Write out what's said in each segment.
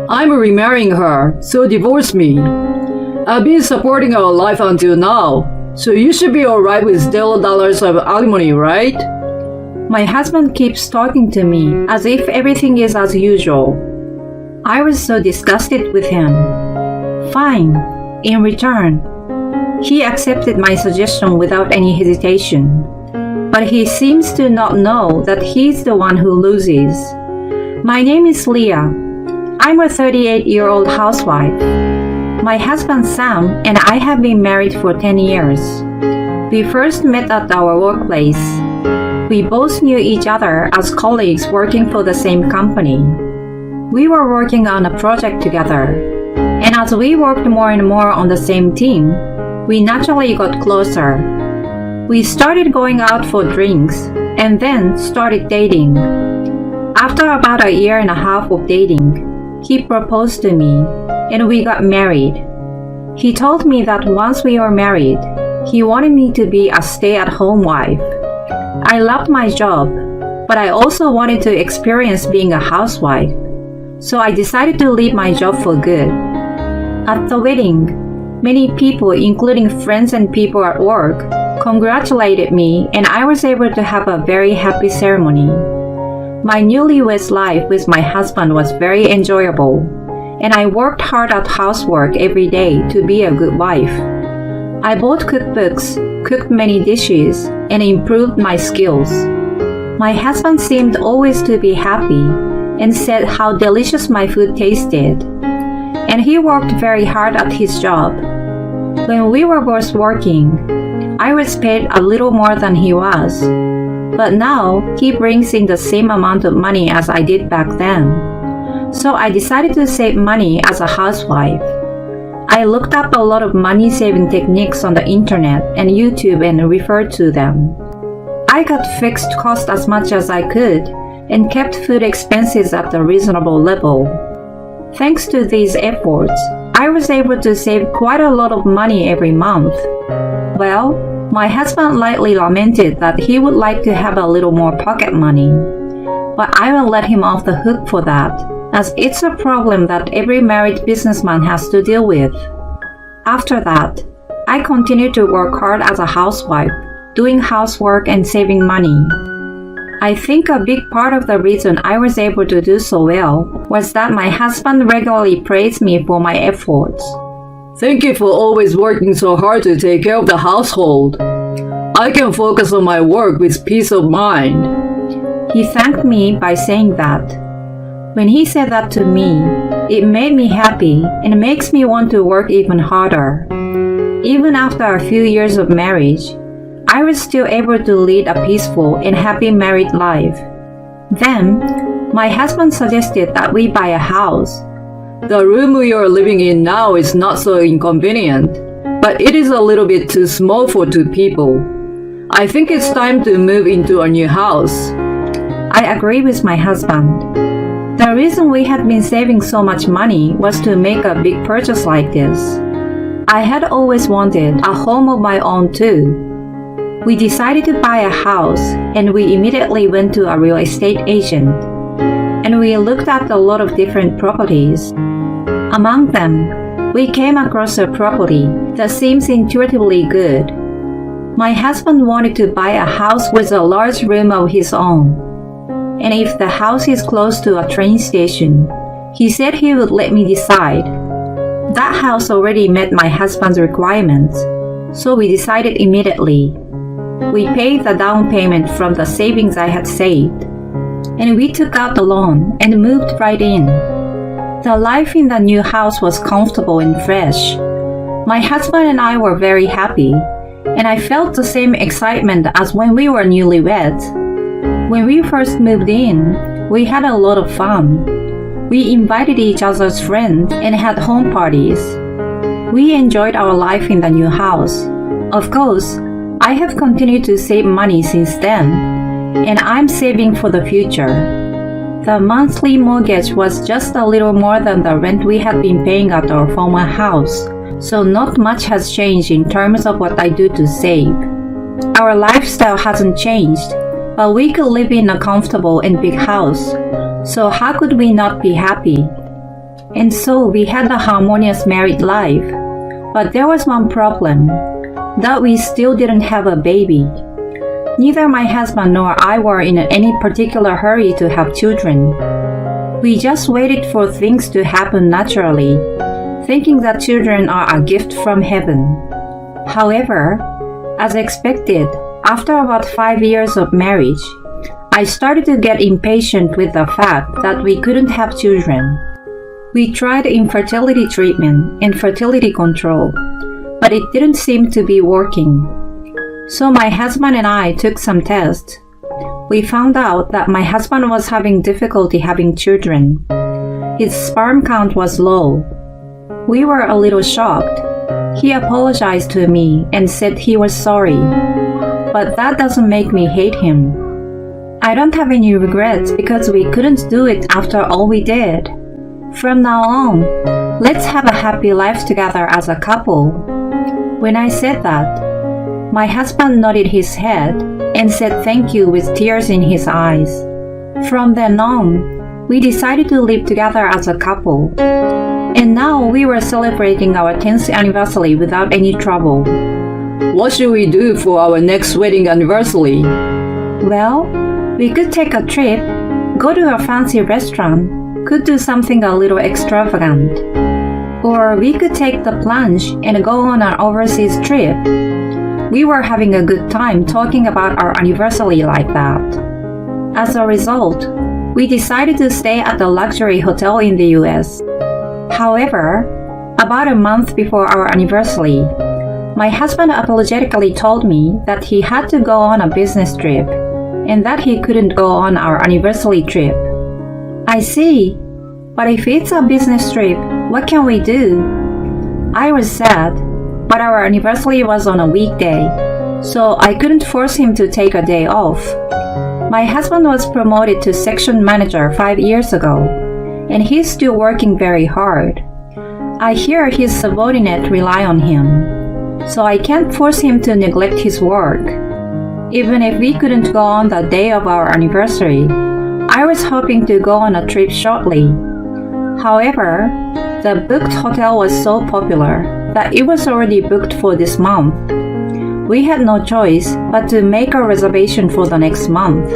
I'm remarrying her, so divorce me. I've been supporting our life until now, so you should be alright with $0 of alimony, right? My husband keeps talking to me as if everything is as usual. I was so disgusted with him. Fine, in return. He accepted my suggestion without any hesitation. But he seems to not know that he's the one who loses. My name is Leah. I'm a 38-year-old housewife. My husband Sam and I have been married for 10 years. We first met at our workplace. We both knew each other as colleagues working for the same company. We were working on a project together, and as we worked more and more on the same team, we naturally got closer. We started going out for drinks and then started dating. After about a year and a half of dating, he proposed to me and we got married. He told me that once we were married, he wanted me to be a stay-at-home wife. I loved my job, but I also wanted to experience being a housewife. So I decided to leave my job for good. At the wedding, many people, including friends and people at work, congratulated me and I was able to have a very happy ceremony. My newlywed life with my husband was very enjoyable, and I worked hard at housework every day to be a good wife. I bought cookbooks, cooked many dishes, and improved my skills. My husband seemed always to be happy and said how delicious my food tasted. And he worked very hard at his job. When we were both working, I was paid a little more than he was. But now, he brings in the same amount of money as I did back then. So I decided to save money as a housewife. I looked up a lot of money-saving techniques on the internet and YouTube and referred to them. I cut fixed costs as much as I could and kept food expenses at a reasonable level. Thanks to these efforts, I was able to save quite a lot of money every month. Well, my husband lightly lamented that he would like to have a little more pocket money. But I will let him off the hook for that, as it's a problem that every married businessman has to deal with. After that, I continued to work hard as a housewife, doing housework and saving money. I think a big part of the reason I was able to do so well was that my husband regularly praised me for my efforts. Thank you for always working so hard to take care of the household. I can focus on my work with peace of mind. He thanked me by saying that. When he said that to me, it made me happy and makes me want to work even harder. Even after a few years of marriage, I was still able to lead a peaceful and happy married life. Then, my husband suggested that we buy a house. The room we are living in now is not so inconvenient, but it is a little bit too small for two people. I think it's time to move into a new house. I agree with my husband. The reason we had been saving so much money was to make a big purchase like this. I had always wanted a home of my own too. We decided to buy a house and we immediately went to a real estate agent. And we looked at a lot of different properties. Among them, we came across a property that seems intuitively good. My husband wanted to buy a house with a large room of his own. And if the house is close to a train station, he said he would let me decide. That house already met my husband's requirements, so we decided immediately. We paid the down payment from the savings I had saved. And we took out the loan and moved right in. The life in the new house was comfortable and fresh. My husband and I were very happy, and I felt the same excitement as when we were newlyweds. When we first moved in, we had a lot of fun. We invited each other's friends and had home parties. We enjoyed our life in the new house. Of course, I have continued to save money since then, and I'm saving for the future. The monthly mortgage was just a little more than the rent we had been paying at our former house, so not much has changed in terms of what I do to save. Our lifestyle hasn't changed, but we could live in a comfortable and big house, so how could we not be happy? And so we had a harmonious married life. But there was one problem, that we still didn't have a baby. Neither my husband nor I were in any particular hurry to have children. We just waited for things to happen naturally, thinking that children are a gift from heaven. However, as expected, after about 5 years of marriage, I started to get impatient with the fact that we couldn't have children. We tried infertility treatment and fertility control, but it didn't seem to be working. So my husband and I took some tests. We found out that my husband was having difficulty having children. His sperm count was low. We were a little shocked. He apologized to me and said he was sorry. But that doesn't make me hate him. I don't have any regrets because we couldn't do it after all we did. From now on, let's have a happy life together as a couple. When I said that, my husband nodded his head and said thank you with tears in his eyes. From then on, we decided to live together as a couple. And now we were celebrating our 10th anniversary without any trouble. What should we do for our next wedding anniversary? Well, we could take a trip, go to a fancy restaurant, could do something a little extravagant. Or we could take the plunge and go on an overseas trip. We were having a good time talking about our anniversary like that. As a result, we decided to stay at a luxury hotel in the US. However, about a month before our anniversary, my husband apologetically told me that he had to go on a business trip and that he couldn't go on our anniversary trip. I see, but if it's a business trip, what can we do? I was sad, but our anniversary was on a weekday, so I couldn't force him to take a day off. My husband was promoted to section manager 5 years ago, and he's still working very hard. I hear his subordinates rely on him, so I can't force him to neglect his work. Even if we couldn't go on the day of our anniversary, I was hoping to go on a trip shortly. However, the booked hotel was so popular that it was already booked for this month. We had no choice but to make a reservation for the next month.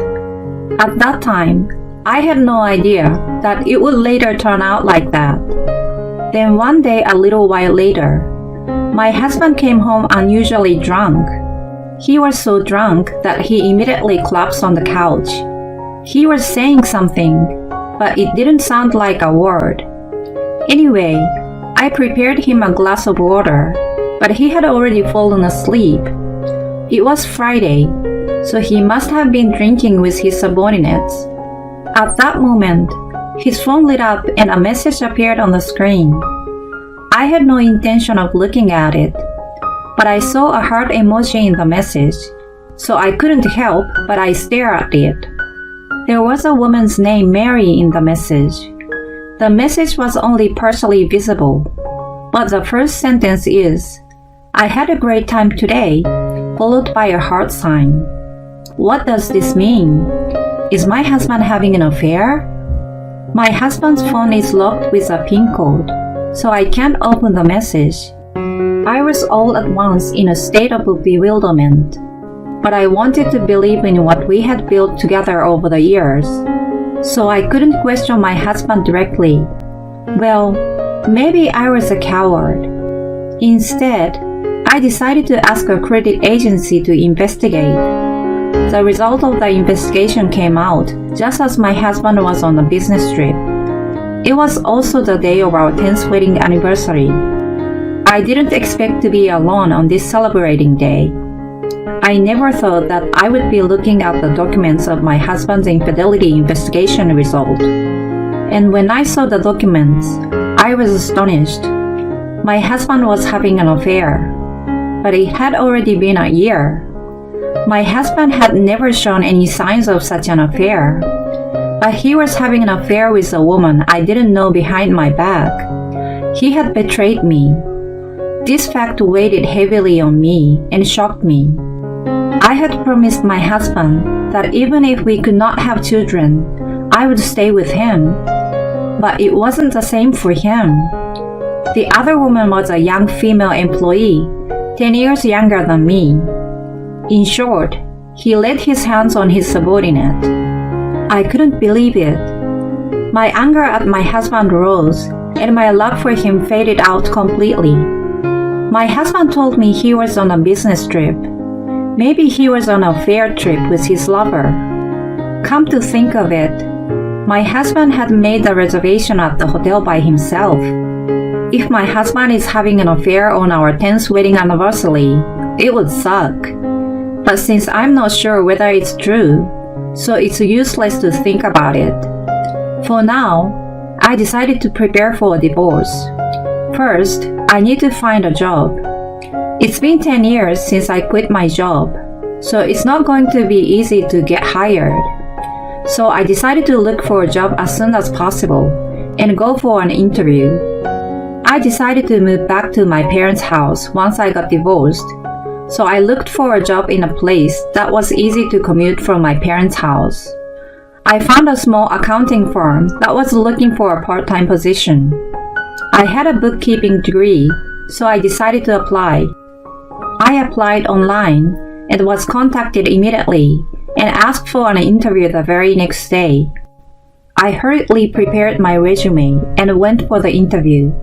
At that time, I had no idea that it would later turn out like that. Then one day a little while later, my husband came home unusually drunk. He was so drunk that he immediately collapsed on the couch. He was saying something, but it didn't sound like a word. Anyway, I prepared him a glass of water, but he had already fallen asleep. It was Friday, so he must have been drinking with his subordinates. At that moment, his phone lit up and a message appeared on the screen. I had no intention of looking at it, but I saw a heart emoji in the message, so I couldn't help but I stared at it. There was a woman's name, Mary, in the message. The message was only partially visible, but the first sentence is, "I had a great time today," followed by a heart sign. What does this mean? Is my husband having an affair? My husband's phone is locked with a PIN code, so I can't open the message. I was all at once in a state of bewilderment, but I wanted to believe in what we had built together over the years, so I couldn't question my husband directly. Well, maybe I was a coward. Instead, I decided to ask a credit agency to investigate. The result of the investigation came out just as my husband was on a business trip. It was also the day of our 10th wedding anniversary. I didn't expect to be alone on this celebrating day. I never thought that I would be looking at the documents of my husband's infidelity investigation result. And when I saw the documents, I was astonished. My husband was having an affair, but it had already been a year. My husband had never shown any signs of such an affair, but he was having an affair with a woman I didn't know behind my back. He had betrayed me. This fact weighed heavily on me and shocked me. I had promised my husband that even if we could not have children, I would stay with him. But it wasn't the same for him. The other woman was a young female employee, 10 years younger than me. In short, he laid his hands on his subordinate. I couldn't believe it. My anger at my husband rose, and my love for him faded out completely. My husband told me he was on a business trip. Maybe he was on a fair trip with his lover. Come to think of it, my husband had made the reservation at the hotel by himself. If my husband is having an affair on our 10th wedding anniversary, it would suck. But since I'm not sure whether it's true, so it's useless to think about it. For now, I decided to prepare for a divorce. First, I need to find a job. It's been 10 years since I quit my job, so it's not going to be easy to get hired. So I decided to look for a job as soon as possible and go for an interview. I decided to move back to my parents' house once I got divorced, so I looked for a job in a place that was easy to commute from my parents' house. I found a small accounting firm that was looking for a part-time position. I had a bookkeeping degree, so I decided to apply. I applied online and was contacted immediately and asked for an interview the very next day. I hurriedly prepared my resume and went for the interview.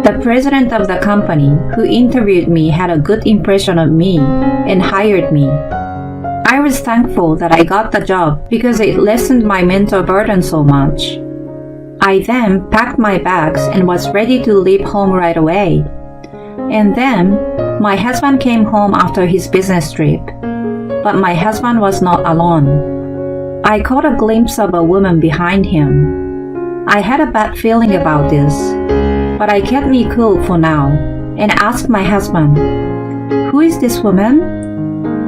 The president of the company who interviewed me had a good impression of me and hired me. I was thankful that I got the job because it lessened my mental burden so much. I then packed my bags and was ready to leave home right away. And then, my husband came home after his business trip. But my husband was not alone. I caught a glimpse of a woman behind him. I had a bad feeling about this, but I kept me cool for now and asked my husband, "Who is this woman?"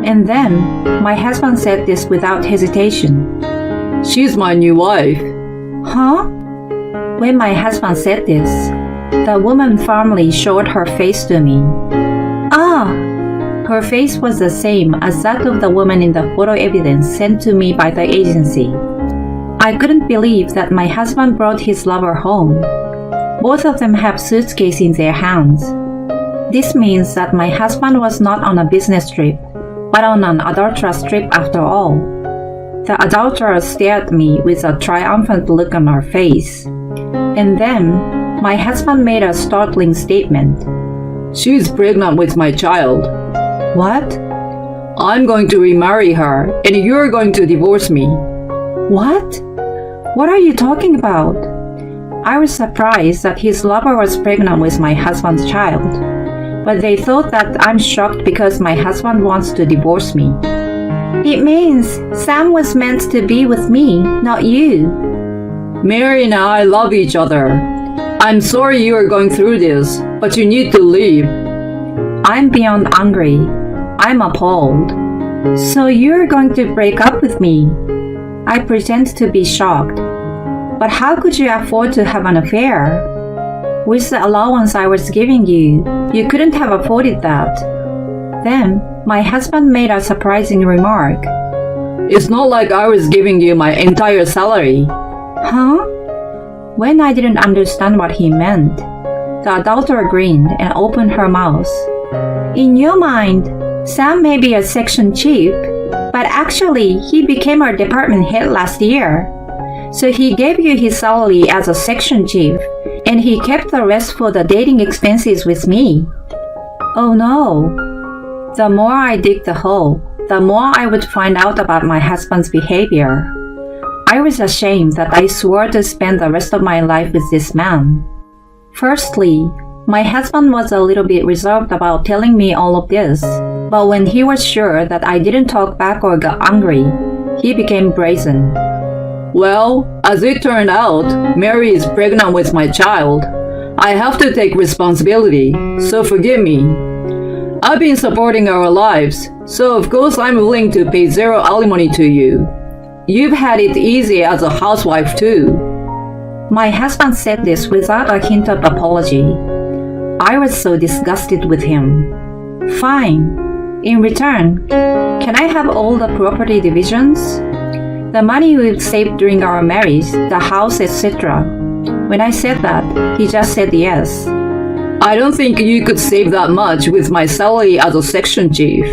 And then, my husband said this without hesitation. "She's my new wife." Huh? When my husband said this, the woman firmly showed her face to me. Ah! Her face was the same as that of the woman in the photo evidence sent to me by the agency. I couldn't believe that my husband brought his lover home. Both of them have suitcases in their hands. This means that my husband was not on a business trip, but on an adulterous trip after all. The adulterer stared at me with a triumphant look on her face. And then, my husband made a startling statement. "She's pregnant with my child." What? "I'm going to remarry her, and you're going to divorce me." What? What are you talking about? I was surprised that his lover was pregnant with my husband's child, but they thought that I'm shocked because my husband wants to divorce me. It means Sam was meant to be with me, not you. Mary and I love each other. I'm sorry you are going through this, but you need to leave. I'm beyond angry. I'm appalled. So you're going to break up with me? I pretend to be shocked. But how could you afford to have an affair? With the allowance I was giving you, you couldn't have afforded that. Then, my husband made a surprising remark. "It's not like I was giving you my entire salary." Huh? When I didn't understand what he meant, the adulterer grinned and opened her mouth. In your mind, Sam may be a section chief, but actually he became our department head last year. So he gave you his salary as a section chief, and he kept the rest for the dating expenses with me. Oh no. The more I dig the hole, the more I would find out about my husband's behavior. I was ashamed that I swore to spend the rest of my life with this man. Firstly, my husband was a little bit reserved about telling me all of this, but when he was sure that I didn't talk back or got angry, he became brazen. "Well, as it turned out, Mary is pregnant with my child. I have to take responsibility, so forgive me. I've been supporting our lives, so of course I'm willing to pay zero alimony to you. You've had it easy as a housewife too." My husband said this without a hint of apology. I was so disgusted with him. Fine. In return, can I have all the property divisions? The money we've saved during our marriage, the house, etc. When I said that, he just said yes. I don't think you could save that much with my salary as a section chief.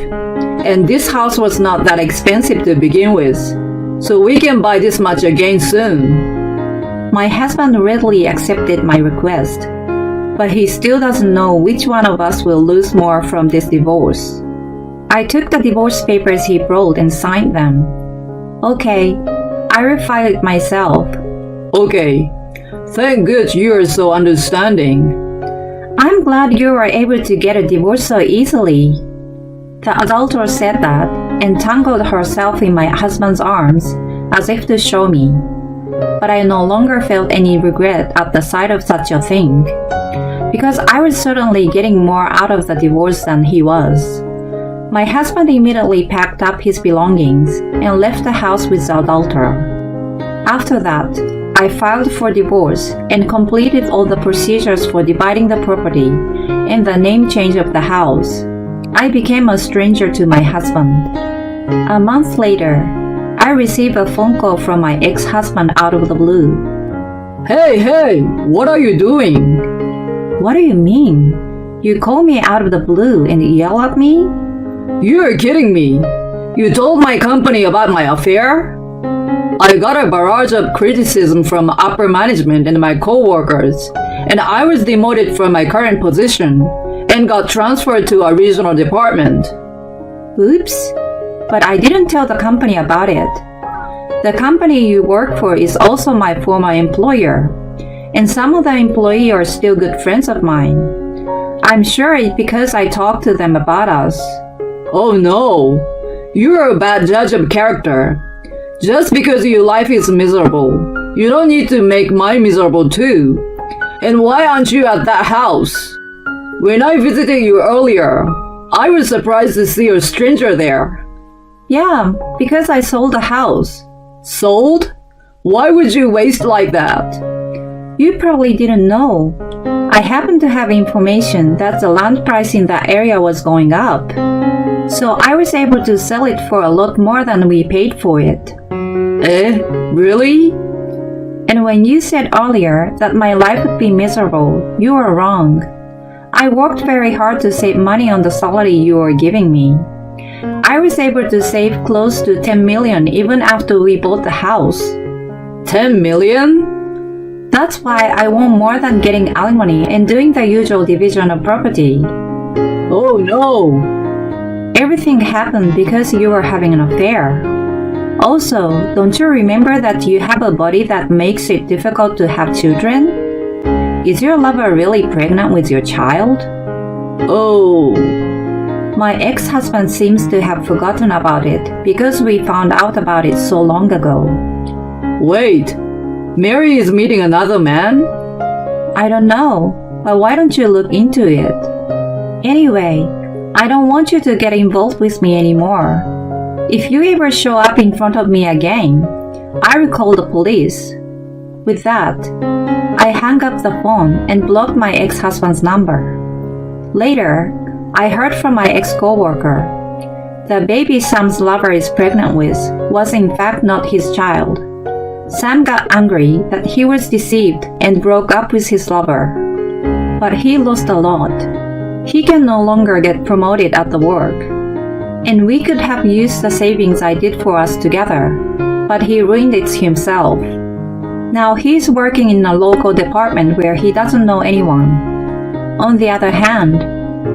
And this house was not that expensive to begin with, so we can buy this much again soon. My husband readily accepted my request, but he still doesn't know which one of us will lose more from this divorce. I took the divorce papers he brought and signed them. Okay, I refiled it myself. Okay, thank God you are so understanding. I'm glad you were able to get a divorce so easily. The adulterer said that and tangled herself in my husband's arms as if to show me. But I no longer felt any regret at the sight of such a thing, because I was certainly getting more out of the divorce than he was. My husband immediately packed up his belongings and left the house with the adulterer. After that, I filed for divorce and completed all the procedures for dividing the property and the name change of the house. I became a stranger to my husband. A month later, I received a phone call from my ex-husband out of the blue. Hey, what are you doing? What do you mean? You call me out of the blue and yell at me? You're kidding me. You told my company about my affair? I got a barrage of criticism from upper management and my co-workers, and I was demoted from my current position and got transferred to a regional department. Oops, but I didn't tell the company about it. The company you work for is also my former employer, and some of the employees are still good friends of mine. I'm sure it's because I talked to them about us. Oh no, you're a bad judge of character. Just because your life is miserable, you don't need to make mine miserable too. And why aren't you at that house? When I visited you earlier, I was surprised to see a stranger there. Yeah, because I sold the house. Sold? Why would you waste like that? You probably didn't know. I happened to have information that the land price in that area was going up. So I was able to sell it for a lot more than we paid for it. Really? And when you said earlier that my life would be miserable, you were wrong. I worked very hard to save money on the salary you were giving me. I was able to save close to 10 million even after we bought the house. 10 million? That's why I want more than getting alimony and doing the usual division of property. Oh no! Everything happened because you were having an affair. Also, don't you remember that you have a body that makes it difficult to have children? Is your lover really pregnant with your child? Oh. My ex-husband seems to have forgotten about it because we found out about it so long ago. Wait, Mary is meeting another man? I don't know, but why don't you look into it? Anyway, I don't want you to get involved with me anymore. If you ever show up in front of me again, I will call the police. With that, I hung up the phone and blocked my ex-husband's number. Later, I heard from my ex-coworker. The baby Sam's lover is pregnant with was in fact not his child. Sam got angry that he was deceived and broke up with his lover. But he lost a lot. He can no longer get promoted at the work. And we could have used the savings I did for us together, but he ruined it himself. Now he's working in a local department where he doesn't know anyone. On the other hand,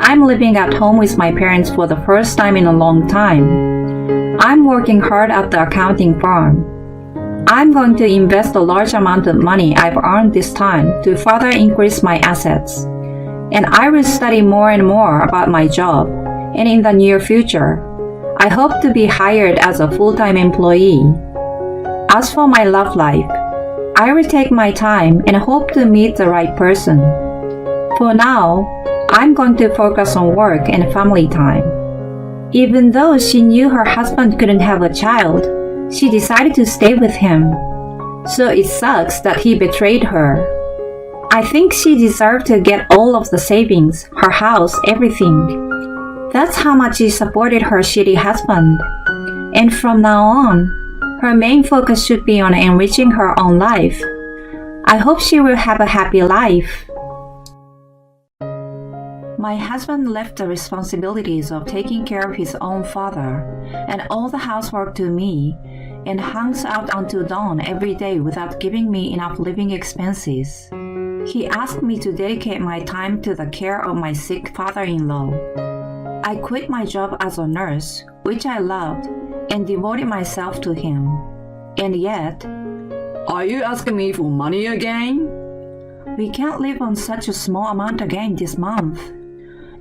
I'm living at home with my parents for the first time in a long time. I'm working hard at the accounting firm. I'm going to invest a large amount of money I've earned this time to further increase my assets. And I will study more and more about my job, and in the near future, I hope to be hired as a full-time employee. As for my love life, I will take my time and hope to meet the right person. For now, I'm going to focus on work and family time. Even though she knew her husband couldn't have a child, she decided to stay with him. So it sucks that he betrayed her. I think she deserved to get all of the savings, her house, everything. That's how much she supported her shitty husband. And from now on, her main focus should be on enriching her own life. I hope she will have a happy life. My husband left the responsibilities of taking care of his own father and all the housework to me and hangs out until dawn every day without giving me enough living expenses. He asked me to dedicate my time to the care of my sick father-in-law. I quit my job as a nurse, which I loved, and devoted myself to him. And yet, Are you asking me for money again? we can't live on such a small amount again this month.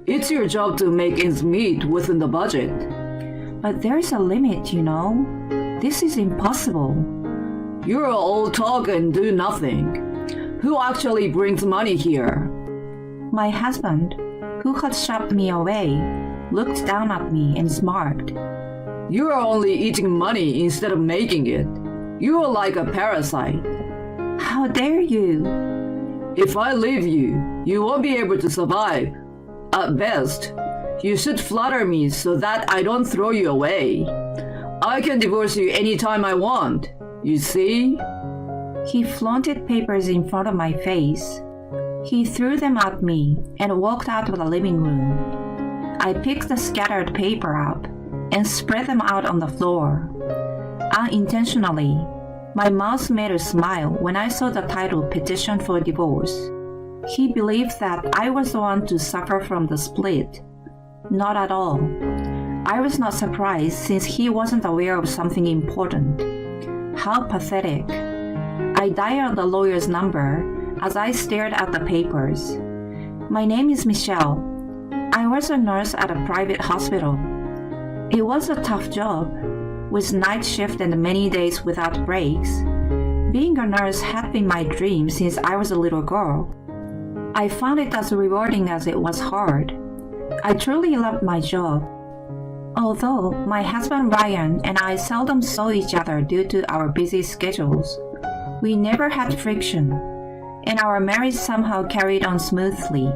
It's your job to make ends meet within the budget. But there's a limit, you know. This is impossible. You're all talk and do nothing. Who actually brings money here? My husband, who had shoved me away, looked down at me and smirked. You are only eating money instead of making it. You are like a parasite. How dare you? If I leave you, you won't be able to survive. At best, you should flatter me so that I don't throw you away. I can divorce you anytime I want. You see? He flaunted papers in front of my face. He threw them at me and walked out of the living room. I picked the scattered paper up and spread them out on the floor. Unintentionally, my mouth made a smile when I saw the title Petition for Divorce. He believed that I was the one to suffer from the split. Not at all. I was not surprised since he wasn't aware of something important. How pathetic. I dialed the lawyer's number as I stared at the papers. My name is Michelle. I was a nurse at a private hospital. It was a tough job, with night shift and many days without breaks. Being a nurse had been my dream since I was a little girl. I found it as rewarding as it was hard. I truly loved my job. Although my husband Ryan and I seldom saw each other due to our busy schedules, we never had friction, and our marriage somehow carried on smoothly.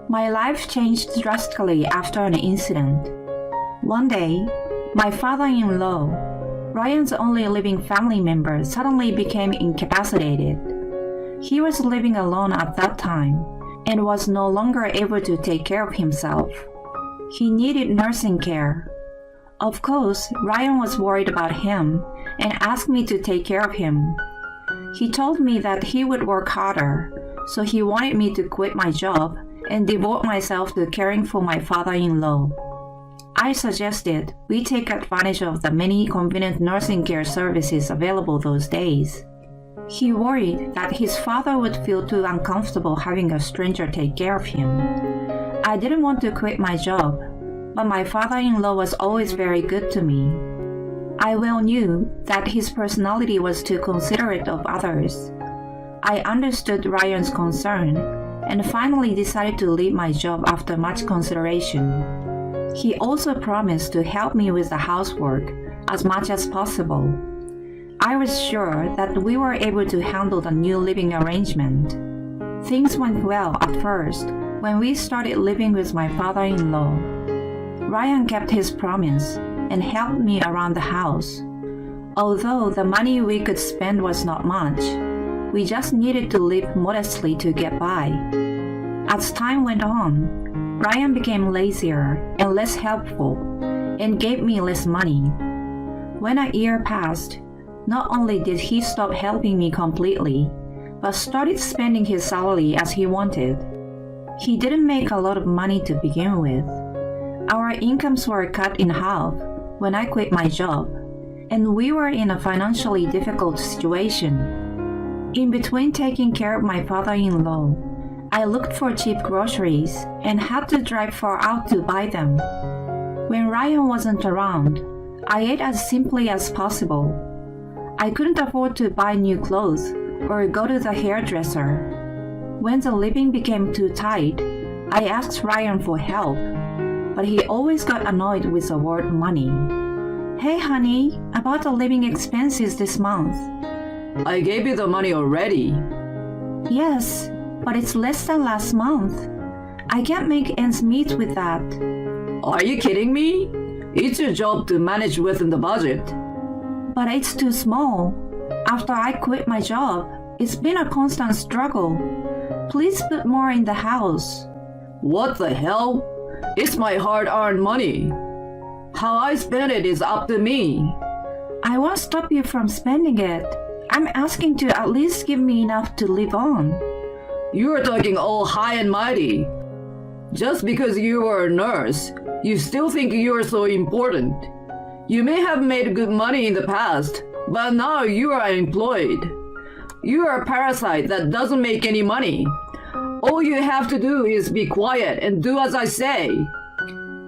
My life changed drastically after an incident. One day, my father-in-law, Ryan's only living family member, suddenly became incapacitated. He was living alone at that time and was no longer able to take care of himself. He needed nursing care. Of course, Ryan was worried about him and asked me to take care of him. He told me that he would work harder, so he wanted me to quit my job and devote myself to caring for my father-in-law. I suggested we take advantage of the many convenient nursing care services available those days. He worried that his father would feel too uncomfortable having a stranger take care of him. I didn't want to quit my job, but my father-in-law was always very good to me. I well knew that his personality was too considerate of others. I understood Ryan's concern and finally decided to leave my job after much consideration. He also promised to help me with the housework as much as possible. I was sure that we were able to handle the new living arrangement. Things went well at first when we started living with my father-in-law. Ryan kept his promise and helped me around the house. Although the money we could spend was not much, we just needed to live modestly to get by. As time went on, Ryan became lazier and less helpful and gave me less money. When a year passed, not only did he stop helping me completely, but started spending his salary as he wanted. He didn't make a lot of money to begin with. Our incomes were cut in half when I quit my job, and we were in a financially difficult situation. In between taking care of my father-in-law, I looked for cheap groceries and had to drive far out to buy them. When Ryan wasn't around, I ate as simply as possible. I couldn't afford to buy new clothes or go to the hairdresser. When the living became too tight, I asked Ryan for help, but he always got annoyed with the word money. Hey honey, about the living expenses this month. I gave you the money already. Yes, but it's less than last month. I can't make ends meet with that. Are you kidding me? It's your job to manage within the budget. But it's too small. After I quit my job, It's been a constant struggle. Please put more in the house. What the hell? It's my hard-earned money. How I spend it is up to me. I won't stop you from spending it. I'm asking to at least give me enough to live on. You're talking all high and mighty. Just because you are a nurse, you still think you are so important. You may have made good money in the past, but now you are unemployed. You are a parasite that doesn't make any money. All you have to do is be quiet and do as I say.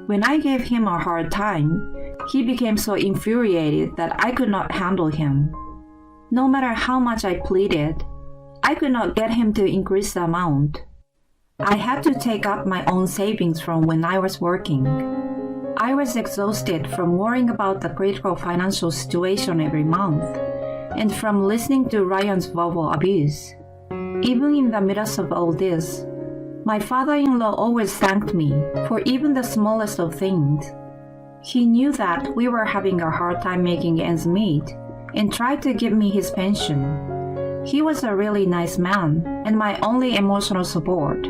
When I gave him a hard time, he became so infuriated that I could not handle him. No matter how much I pleaded, I could not get him to increase the amount. I had to take out my own savings from when I was working. I was exhausted from worrying about the critical financial situation every month and from listening to Ryan's verbal abuse. Even in the midst of all this, my father-in-law always thanked me for even the smallest of things. He knew that we were having a hard time making ends meet and tried to give me his pension. He was a really nice man and my only emotional support.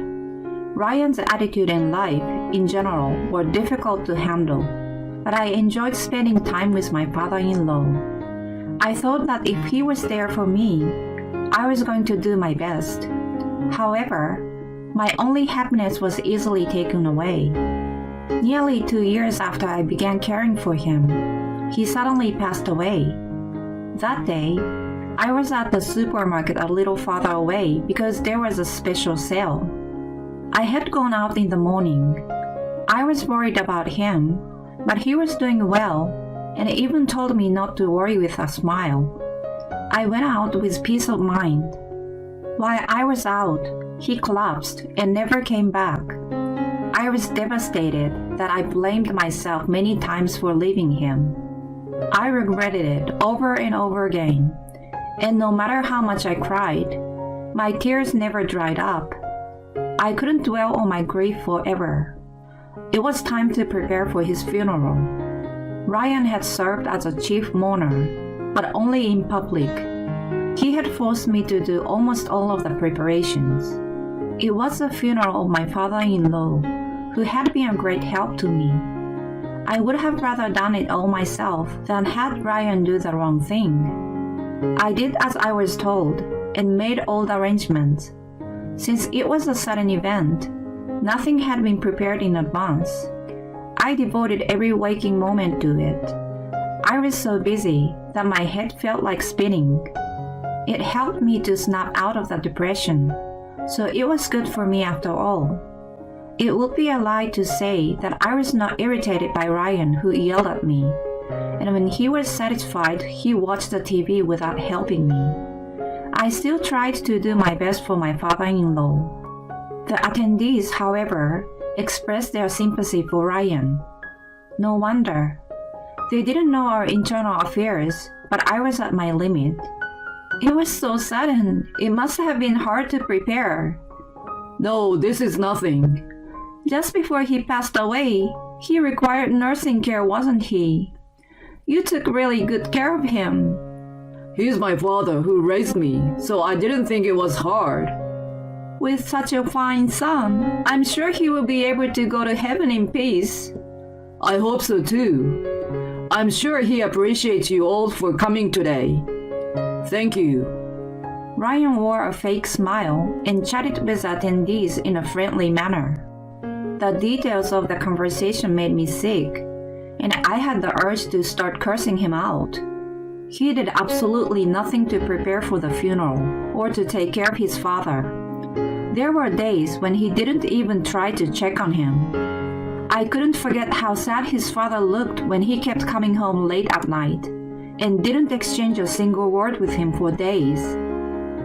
Ryan's attitude and life, in general, were difficult to handle, but I enjoyed spending time with my father-in-law. I thought that if he was there for me, I was going to do my best. However, my only happiness was easily taken away. Nearly 2 years after I began caring for him, he suddenly passed away. That day, I was at the supermarket a little farther away because there was a special sale. I had gone out in the morning. I was worried about him, but he was doing well and even told me not to worry with a smile. I went out with peace of mind. While I was out, he collapsed and never came back. I was devastated that I blamed myself many times for leaving him. I regretted it over and over again, and no matter how much I cried, my tears never dried up. I couldn't dwell on my grief forever. It was time to prepare for his funeral. Ryan had served as a chief mourner, but only in public. He had forced me to do almost all of the preparations. It was the funeral of my father-in-law, who had been a great help to me. I would have rather done it all myself than had Ryan do the wrong thing. I did as I was told and made all the arrangements. Since it was a sudden event, nothing had been prepared in advance. I devoted every waking moment to it. I was so busy that my head felt like spinning. It helped me to snap out of the depression, so it was good for me after all. It would be a lie to say that I was not irritated by Ryan, who yelled at me, and when he was satisfied, he watched the TV without helping me. I still tried to do my best for my father-in-law. The attendees, however, expressed their sympathy for Ryan. No wonder. They didn't know our internal affairs, but I was at my limit. It was so sudden. It must have been hard to prepare. No, this is nothing. Just before he passed away, he required nursing care, wasn't he? You took really good care of him. He's my father who raised me, so I didn't think it was hard. With such a fine son, I'm sure he will be able to go to heaven in peace. I hope so too. I'm sure he appreciates you all for coming today. Thank you. Ryan wore a fake smile and chatted with attendees in a friendly manner. The details of the conversation made me sick, and I had the urge to start cursing him out. He did absolutely nothing to prepare for the funeral or to take care of his father. There were days when he didn't even try to check on him. I couldn't forget how sad his father looked when he kept coming home late at night and didn't exchange a single word with him for days.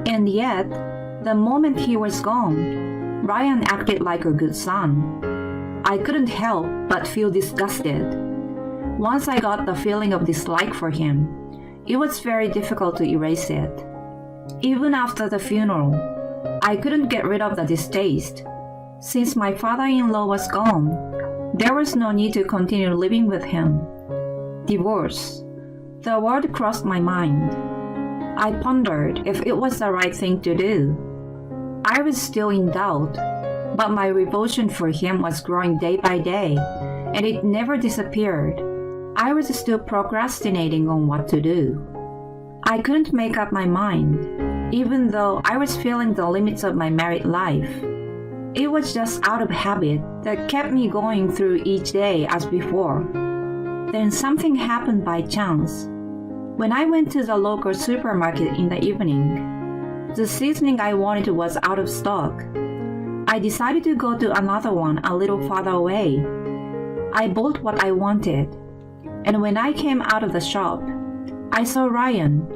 And yet, the moment he was gone, Ryan acted like a good son. I couldn't help but feel disgusted. Once I got the feeling of dislike for him, it was very difficult to erase it. Even after the funeral, I couldn't get rid of the distaste. Since my father-in-law was gone, there was no need to continue living with him. Divorce. The word crossed my mind. I pondered if it was the right thing to do. I was still in doubt, but my revulsion for him was growing day by day, and it never disappeared. I was still procrastinating on what to do. I couldn't make up my mind, even though I was feeling the limits of my married life. It was just out of habit that kept me going through each day as before. Then something happened by chance. When I went to the local supermarket in the evening, the seasoning I wanted was out of stock. I decided to go to another one a little farther away. I bought what I wanted, and when I came out of the shop, I saw Ryan,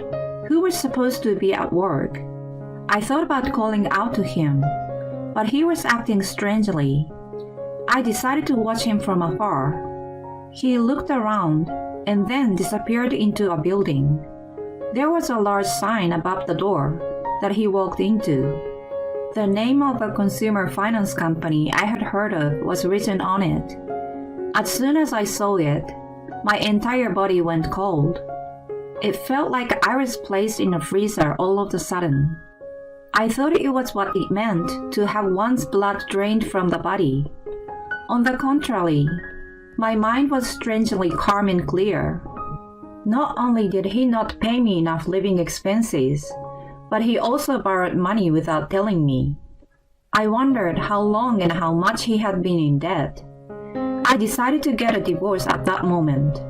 who was supposed to be at work. I thought about calling out to him, but he was acting strangely. I decided to watch him from afar. He looked around and then disappeared into a building. There was a large sign above the door that he walked into. The name of a consumer finance company I had heard of was written on it. As soon as I saw it, my entire body went cold. It felt like I was placed in a freezer all of a sudden. I thought it was what it meant to have one's blood drained from the body. On the contrary, my mind was strangely calm and clear. Not only did he not pay me enough living expenses, but he also borrowed money without telling me. I wondered how long and how much he had been in debt. I decided to get a divorce at that moment.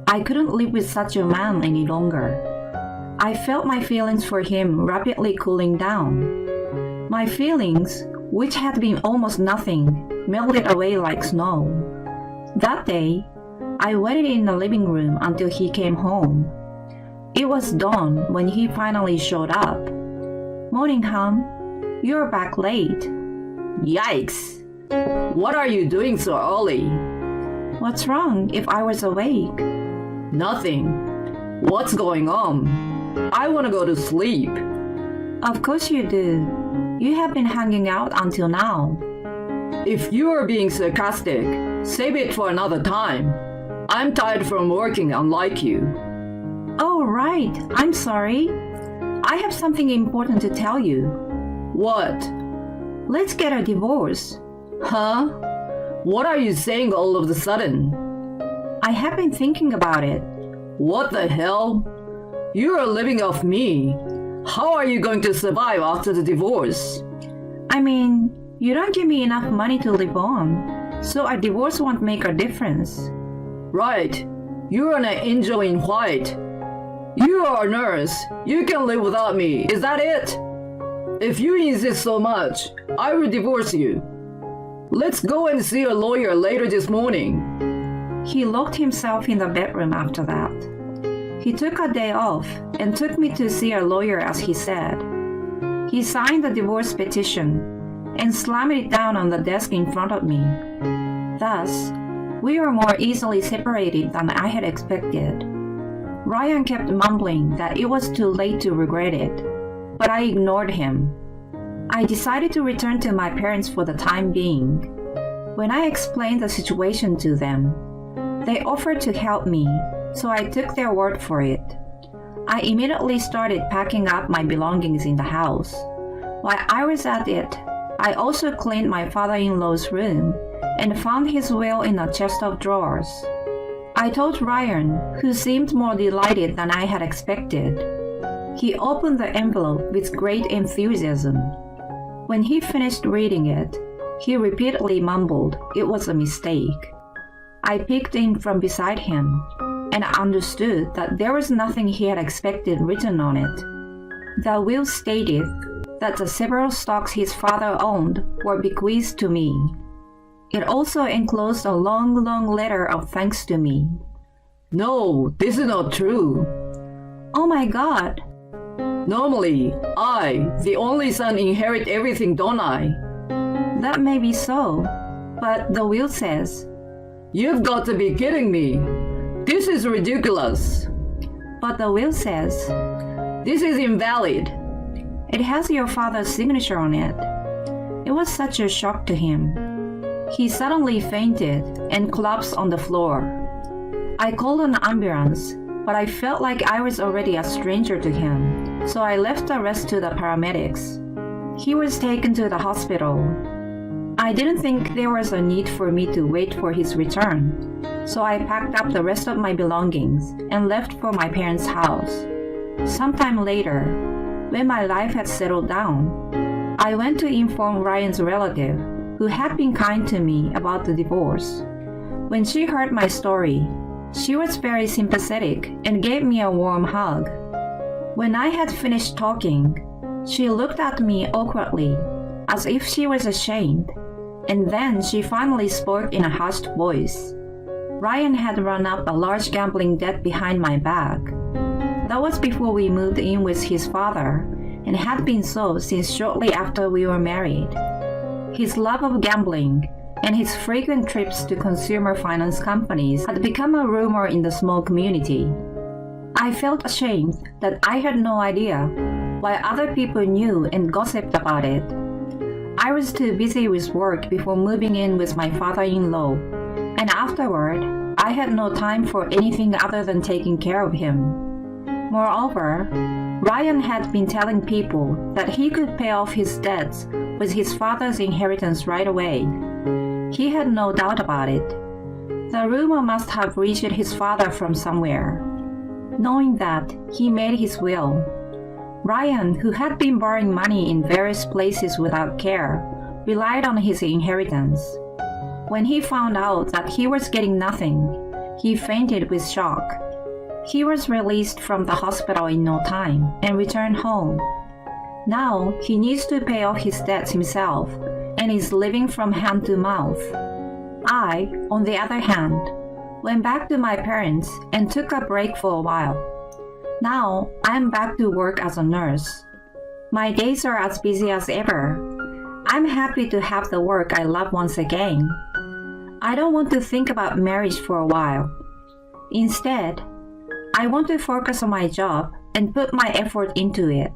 I couldn't live with such a man any longer. I felt my feelings for him rapidly cooling down. My feelings, which had been almost nothing, melted away like snow. That day, I waited in the living room until he came home. It was dawn when he finally showed up. "Morning, hon. You're back late." Yikes! What are you doing so early? "What's wrong if I was awake?" Nothing. What's going on? I want to go to sleep. "Of course you do. You have been hanging out until now." If you are being sarcastic, save it for another time. I'm tired from working unlike you. "Oh, right. I'm sorry. I have something important to tell you." What? "Let's get a divorce." Huh? What are you saying all of a sudden? "I have been thinking about it." What the hell? You are living off me. How are you going to survive after the divorce? I mean, you don't give me enough money to live on, so a divorce won't make a difference. Right. You're an angel in white. You are a nurse. You can live without me. Is that it? If you insist so much, I will divorce you. Let's go and see a lawyer later this morning. He locked himself in the bedroom after that. He took a day off and took me to see a lawyer as he said. He signed the divorce petition and slammed it down on the desk in front of me. Thus, we were more easily separated than I had expected. Ryan kept mumbling that it was too late to regret it, but I ignored him. I decided to return to my parents for the time being. When I explained the situation to them, they offered to help me, so I took their word for it. I immediately started packing up my belongings in the house. While I was at it, I also cleaned my father-in-law's room and found his will in a chest of drawers. I told Ryan, who seemed more delighted than I had expected. He opened the envelope with great enthusiasm. When he finished reading it, he repeatedly mumbled it was a mistake. I peeked in from beside him and understood that there was nothing he had expected written on it. The will stated that the several stocks his father owned were bequeathed to me. It also enclosed a long letter of thanks to me. No, this is not true. Oh my God! Normally, I, the only son, inherit everything, don't I? That may be so, but the will says... You've got to be kidding me. This is ridiculous. But the will says... This is invalid. It has your father's signature on it. It was such a shock to him. He suddenly fainted and collapsed on the floor. I called an ambulance, but I felt like I was already a stranger to him, so I left the rest to the paramedics. He was taken to the hospital. I didn't think there was a need for me to wait for his return, so I packed up the rest of my belongings and left for my parents' house. Sometime later, when my life had settled down, I went to inform Ryan's relative, who had been kind to me about the divorce. When she heard my story, she was very sympathetic and gave me a warm hug. When I had finished talking, she looked at me awkwardly, as if she was ashamed, and then she finally spoke in a hushed voice. Ryan had run up a large gambling debt behind my back. That was before we moved in with his father, and had been so since shortly after we were married. His love of gambling and his frequent trips to consumer finance companies had become a rumor in the small community. I felt ashamed that I had no idea why other people knew and gossiped about it. I was too busy with work before moving in with my father-in-law, and afterward, I had no time for anything other than taking care of him. Moreover, Ryan had been telling people that he could pay off his debts with his father's inheritance right away. He had no doubt about it. The rumor must have reached his father from somewhere. Knowing that, he made his will. Ryan, who had been borrowing money in various places without care, relied on his inheritance. When he found out that he was getting nothing, he fainted with shock. He was released from the hospital in no time and returned home. Now he needs to pay off his debts himself and is living from hand to mouth. I, on the other hand, went back to my parents and took a break for a while. Now I am back to work as a nurse. My days are as busy as ever. I'm happy to have the work I love once again. I don't want to think about marriage for a while. Instead, I want to focus on my job and put my effort into it.